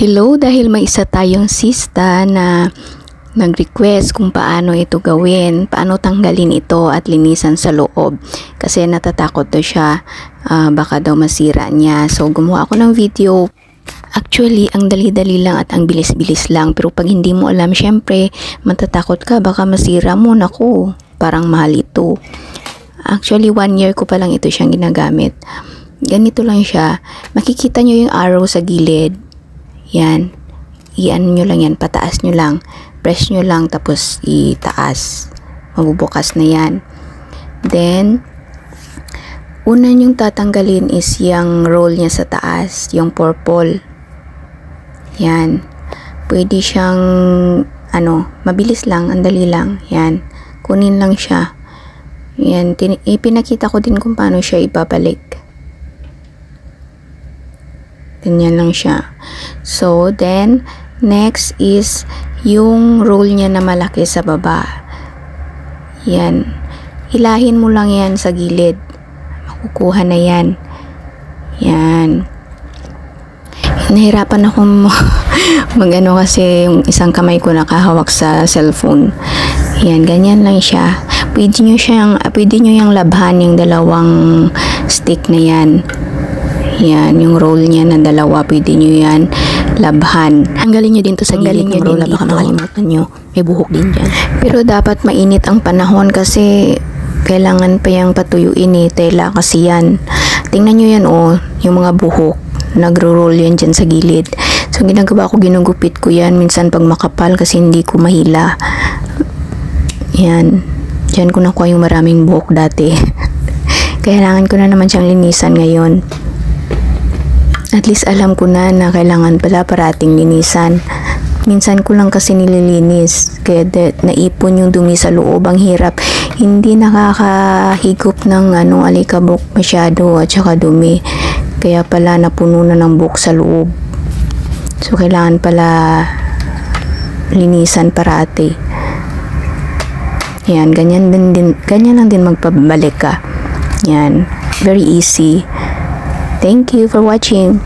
Hello, dahil may isa tayong sista na nag-request kung paano ito gawin, paano tanggalin ito at linisan sa loob. Kasi natatakot daw siya, baka daw masira niya. So gumawa ako ng video. Actually, ang dali-dali lang at ang bilis-bilis lang. Pero pag hindi mo alam, syempre, matatakot ka, baka masira mo. Naku, parang mahal ito. Actually, 1 year ko pa lang ito siyang ginagamit. Ganito lang siya. Makikita nyo yung arrow sa gilid. Yan. I-ano nyo lang yan. Pataas nyo lang. Press nyo lang tapos itaas. Mabubukas na yan. Then, una nyong tatanggalin is yung roll niya sa taas. Yung purple. Yan. Pwede siyang mabilis lang. Andali lang. Yan. Kunin lang siya. Yan. Ipinakita ko din kung paano siya ibabalik. Ganyan lang siya. So, then, next is yung roll niya na malaki sa baba. Yan. Hilahin mo lang yan sa gilid. Makukuha na yan. Yan. Nahirapan akong mag-ano kasi yung isang kamay ko nakahawak sa cellphone. Yan, ganyan lang siya. Pwede nyo yung labhan yung dalawang stick na yan. Yan, yung roll niya na dalawa, pwede nyo yan labhan. Tanggalin nyo din to sa gilid ng roll, baka makalimutan nyo. May buhok din dyan. Pero dapat mainit ang panahon kasi kailangan pa yung patuyuin tela kasi yan. Tingnan nyo yan yung mga buhok. Nagro-roll yan dyan sa gilid. So ginagawa ko, ginugupit ko yan. Minsan pag makapal kasi hindi ko mahila. Yan. Dyan ko nakuha yung maraming buhok dati. Kailangan ko na naman siyang linisan ngayon. At least alam ko na kailangan pala parating linisan. Minsan ko lang kasi nililinis. Kaya naipon yung dumi sa loob. Ang hirap. Hindi nakakahigop ng alikabok masyado at saka dumi. Kaya pala napuno na ng buhok sa loob. So kailangan pala linisan parati. Yan, ganyan lang din magpabalik ka. Yan, very easy. Thank you for watching.